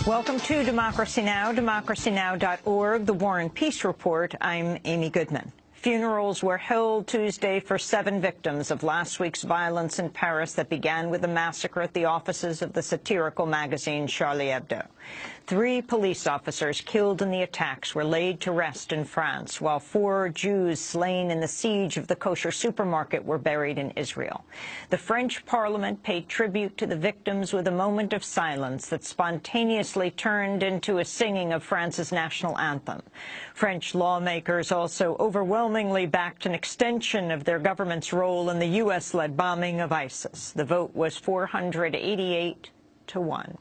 Welcome to Democracy Now!, democracynow.org, the War and Peace Report. I'm Amy Goodman. Funerals were held Tuesday for 7 victims of last week's violence in Paris that began with a massacre at the offices of the satirical magazine Charlie Hebdo. 3 police officers killed in the attacks were laid to rest in France, while 4 Jews slain in the siege of the kosher supermarket were buried in Israel. The French parliament paid tribute to the victims with a moment of silence that spontaneously turned into a singing of France's national anthem. French lawmakers also overwhelmingly backed an extension of their government's role in the U.S.-led bombing of ISIS. The vote was 488 to 1.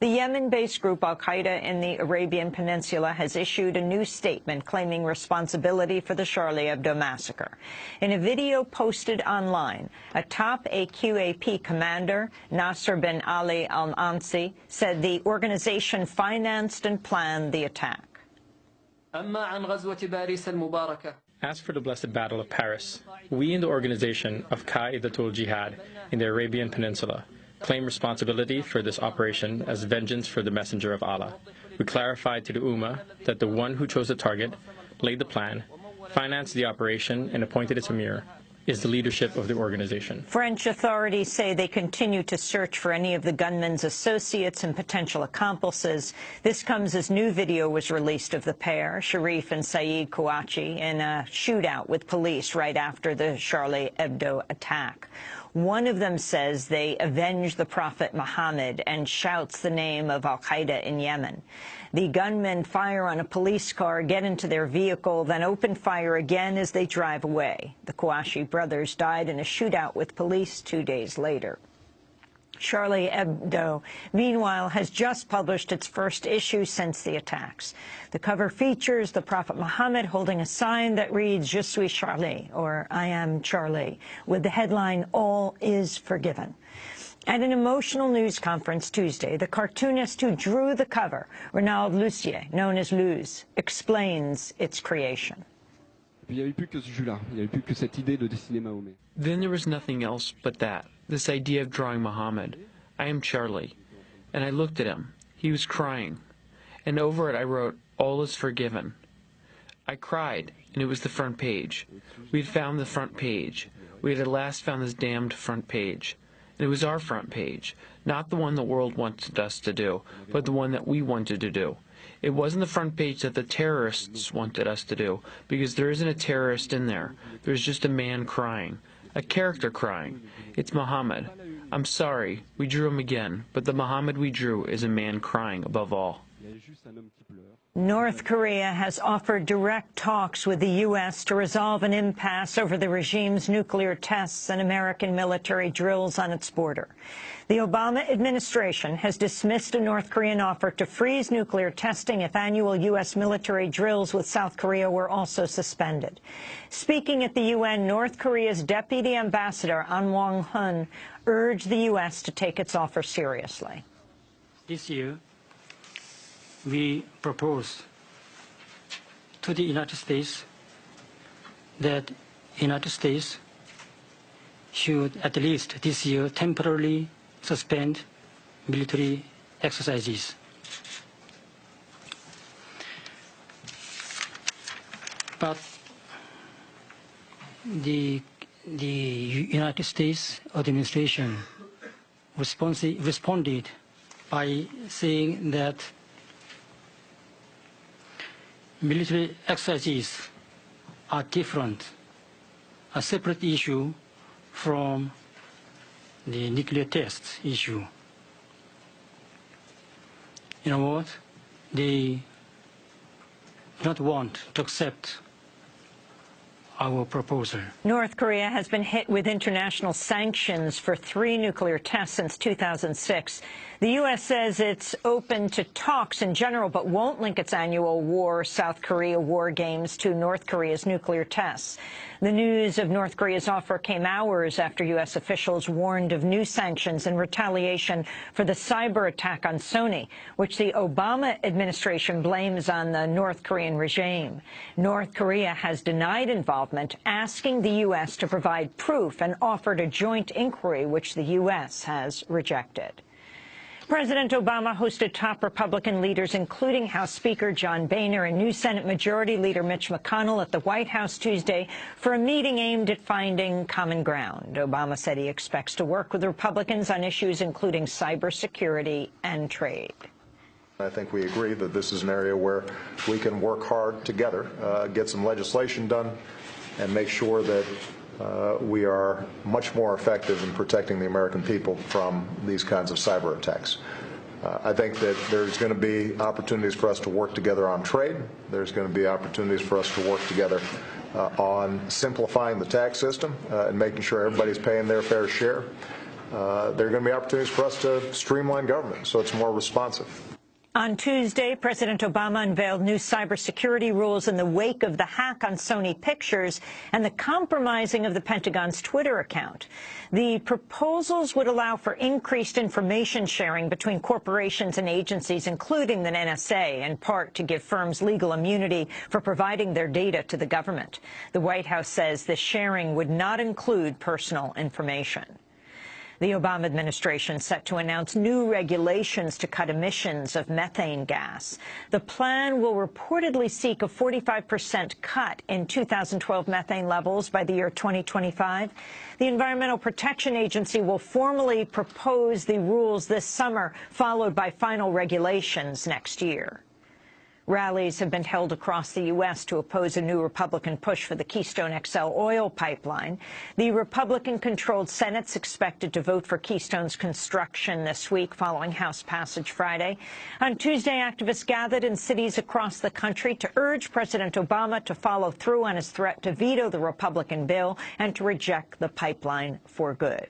The Yemen-based group al-Qaeda in the Arabian Peninsula has issued a new statement claiming responsibility for the Charlie Hebdo massacre. In a video posted online, a top AQAP commander, Nasser bin Ali al-Ansi, said the organization financed and planned the attack. As for the Blessed Battle of Paris, we in the organization of Qa'idatul Jihad in the Arabian Peninsula claim responsibility for this operation as vengeance for the messenger of Allah. We clarified to the Ummah that the one who chose the target, laid the plan, financed the operation, and appointed its emir is the leadership of the organization. French authorities say they continue to search for any of the gunmen's associates and potential accomplices. This comes as new video was released of the pair, Sharif and Saeed Kouachi, in a shootout with police right after the Charlie Hebdo attack. One of them says they avenged the Prophet Muhammad and shouts the name of al-Qaeda in Yemen. The gunmen fire on a police car, get into their vehicle, then open fire again as they drive away. The Kouachi brothers died in a shootout with police 2 days later. Charlie Hebdo, meanwhile, has just published its first issue since the attacks. The cover features the Prophet Muhammad holding a sign that reads, Je suis Charlie, or I am Charlie, with the headline, All is Forgiven. At an emotional news conference Tuesday, the cartoonist who drew the cover, Ronald Lussier, known as Luz, explains its creation. Then there was nothing else but that, this idea of drawing Muhammad. I am Charlie. And I looked at him. He was crying. And over it I wrote, All is forgiven. I cried, and it was the front page. We had found the front page. We had at last found this damned front page. And it was our front page, not the one the world wanted us to do, but the one that we wanted to do. It wasn't the front page that the terrorists wanted us to do, because there isn't a terrorist in there. There's just a man crying, a character crying. It's Muhammad. I'm sorry, we drew him again, but the Muhammad we drew is a man crying above all. North Korea has offered direct talks with the U.S. to resolve an impasse over the regime's nuclear tests and American military drills on its border. The Obama administration has dismissed a North Korean offer to freeze nuclear testing if annual U.S. military drills with South Korea were also suspended. Speaking at the UN, North Korea's Deputy Ambassador An Wong-hun urged the U.S. to take its offer seriously. This year, we propose to the United States that the United States should at least this year temporarily suspend military exercises. But the United States administration responded by saying that military exercises are different, a separate issue from the nuclear test issue. In other words, they do not want to accept our proposal. North Korea has been hit with international sanctions for 3 nuclear tests since 2006. The U.S. says it's open to talks in general, but won't link its annual South Korea war games to North Korea's nuclear tests. The news of North Korea's offer came hours after U.S. officials warned of new sanctions in retaliation for the cyber attack on Sony, which the Obama administration blames on the North Korean regime. North Korea has denied involvement, asking the U.S. to provide proof and offered a joint inquiry, which the U.S. has rejected. President Obama hosted top Republican leaders, including House Speaker John Boehner and new Senate Majority Leader Mitch McConnell, at the White House Tuesday for a meeting aimed at finding common ground. Obama said he expects to work with Republicans on issues including cybersecurity and trade. I think we agree that this is an area where we can work hard together, get some legislation done, and make sure that we are much more effective in protecting the American people from these kinds of cyber attacks. I think that there's going to be opportunities for us to work together on trade. There's going to be opportunities for us to work together on simplifying the tax system and making sure everybody's paying their fair share. There are going to be opportunities for us to streamline government so it's more responsive. On Tuesday, President Obama unveiled new cybersecurity rules in the wake of the hack on Sony Pictures and the compromising of the Pentagon's Twitter account. The proposals would allow for increased information sharing between corporations and agencies, including the NSA, in part to give firms legal immunity for providing their data to the government. The White House says the sharing would not include personal information. The Obama administration set to announce new regulations to cut emissions of methane gas. The plan will reportedly seek a 45% cut in 2012 methane levels by the year 2025. The Environmental Protection Agency will formally propose the rules this summer, followed by final regulations next year. Rallies have been held across the U.S. to oppose a new Republican push for the Keystone XL oil pipeline. The Republican-controlled Senate's expected to vote for Keystone's construction this week following House passage Friday. On Tuesday, activists gathered in cities across the country to urge President Obama to follow through on his threat to veto the Republican bill and to reject the pipeline for good.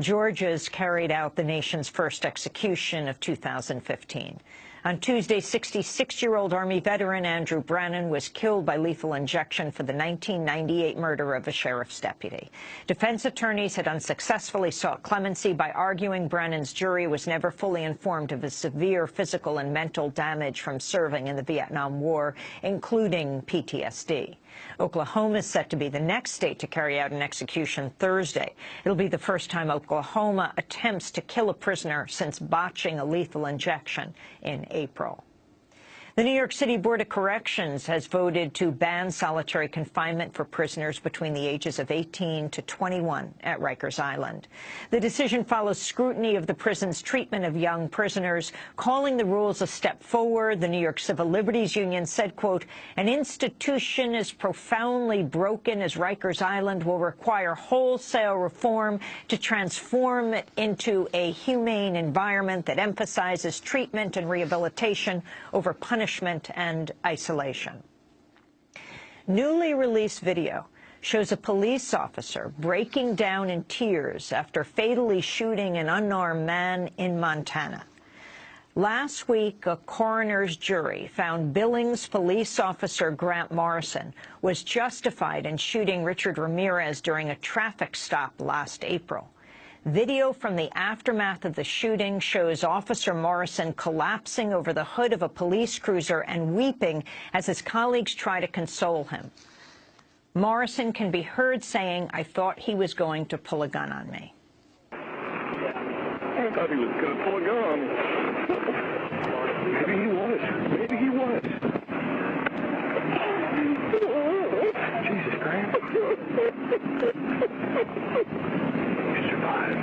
Georgia's carried out the nation's first execution of 2015. On Tuesday, 66-year-old Army veteran Andrew Brannon was killed by lethal injection for the 1998 murder of a sheriff's deputy. Defense attorneys had unsuccessfully sought clemency by arguing Brannon's jury was never fully informed of his severe physical and mental damage from serving in the Vietnam War, including PTSD. Oklahoma is set to be the next state to carry out an execution Thursday. It'll be the first time Oklahoma attempts to kill a prisoner since botching a lethal injection in April. The New York City Board of Corrections has voted to ban solitary confinement for prisoners between the ages of 18 to 21 at Rikers Island. The decision follows scrutiny of the prison's treatment of young prisoners, calling the rules a step forward. The New York Civil Liberties Union said, quote, "An institution as profoundly broken as Rikers Island will require wholesale reform to transform it into a humane environment that emphasizes treatment and rehabilitation over punishment and isolation." Newly released video shows a police officer breaking down in tears after fatally shooting an unarmed man in Montana. Last week, a coroner's jury found Billings police officer Grant Morrison was justified in shooting Richard Ramirez during a traffic stop last April. Video from the aftermath of the shooting shows Officer Morrison collapsing over the hood of a police cruiser and weeping as his colleagues try to console him. Morrison can be heard saying, "I thought he was going to pull a gun on me." I thought he was going to pull a gun. Maybe he was. Maybe he was. Jesus Christ. You survived.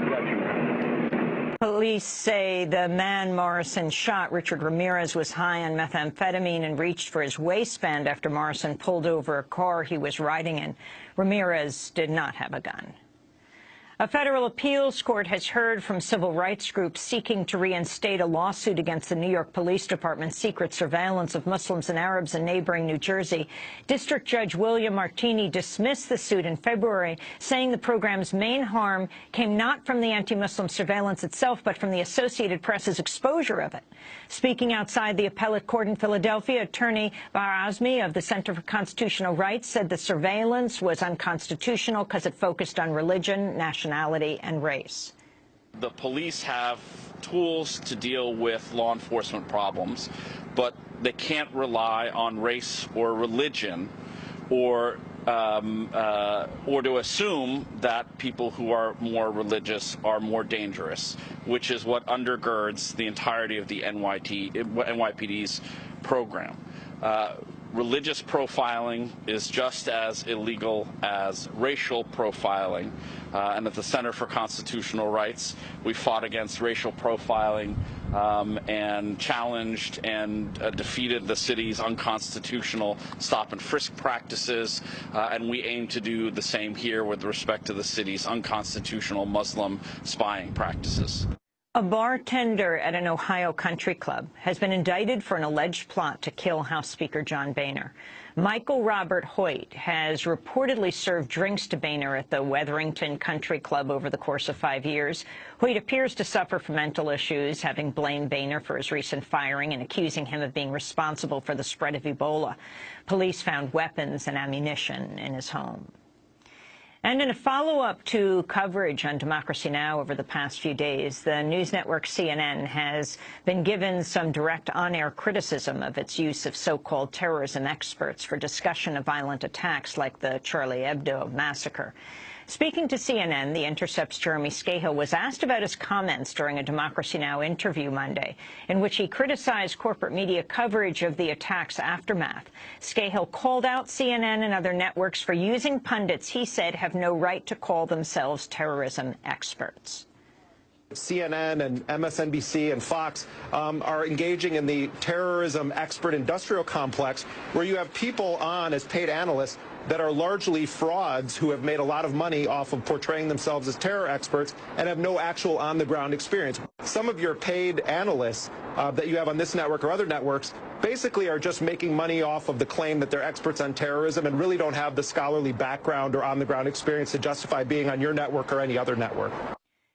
Got you. Police say the man Morrison shot, Richard Ramirez, was high on methamphetamine and reached for his waistband after Morrison pulled over a car he was riding in. Ramirez did not have a gun. A federal appeals court has heard from civil rights groups seeking to reinstate a lawsuit against the New York Police Department's secret surveillance of Muslims and Arabs in neighboring New Jersey. District Judge William Martini dismissed the suit in February, saying the program's main harm came not from the anti-Muslim surveillance itself, but from the Associated Press's exposure of it. Speaking outside the appellate court in Philadelphia, attorney Bahar Azmi of the Center for Constitutional Rights said the surveillance was unconstitutional because it focused on religion, nationality, and race. The police have tools to deal with law enforcement problems, but they can't rely on race or religion or or to assume that people who are more religious are more dangerous, which is what undergirds the entirety of the NYPD's program. Religious profiling is just as illegal as racial profiling. And at the Center for Constitutional Rights, we fought against racial profiling and challenged and defeated the city's unconstitutional stop and frisk practices. And we aim to do the same here with respect to the city's unconstitutional Muslim spying practices. A bartender at an Ohio country club has been indicted for an alleged plot to kill House Speaker John Boehner. Michael Robert Hoyt has reportedly served drinks to Boehner at the Wetherington Country Club over the course of 5 years. Hoyt appears to suffer from mental issues, having blamed Boehner for his recent firing and accusing him of being responsible for the spread of Ebola. Police found weapons and ammunition in his home. And in a follow-up to coverage on Democracy Now! Over the past few days, the news network CNN has been given some direct on-air criticism of its use of so-called terrorism experts for discussion of violent attacks like the Charlie Hebdo massacre. Speaking to CNN, The Intercept's Jeremy Scahill was asked about his comments during a Democracy Now! Interview Monday, in which he criticized corporate media coverage of the attack's aftermath. Scahill called out CNN and other networks for using pundits he said have no right to call themselves terrorism experts. CNN and MSNBC and Fox are engaging in the terrorism expert industrial complex, where you have people on as paid analysts that are largely frauds who have made a lot of money off of portraying themselves as terror experts and have no actual on-the-ground experience. Some of your paid analysts that you have on this network or other networks basically are just making money off of the claim that they're experts on terrorism and really don't have the scholarly background or on-the-ground experience to justify being on your network or any other network.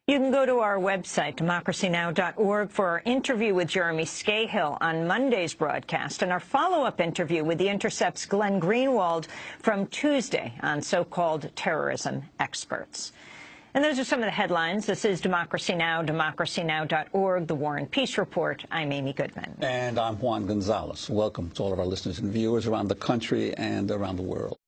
You can go to our website, democracynow.org, for our interview with Jeremy Scahill on Monday's broadcast and our follow-up interview with The Intercept's Glenn Greenwald from Tuesday on so-called terrorism experts. And those are some of the headlines. This is Democracy Now!, democracynow.org, The War and Peace Report. I'm Amy Goodman. And I'm Juan Gonzalez. Welcome to all of our listeners and viewers around the country and around the world.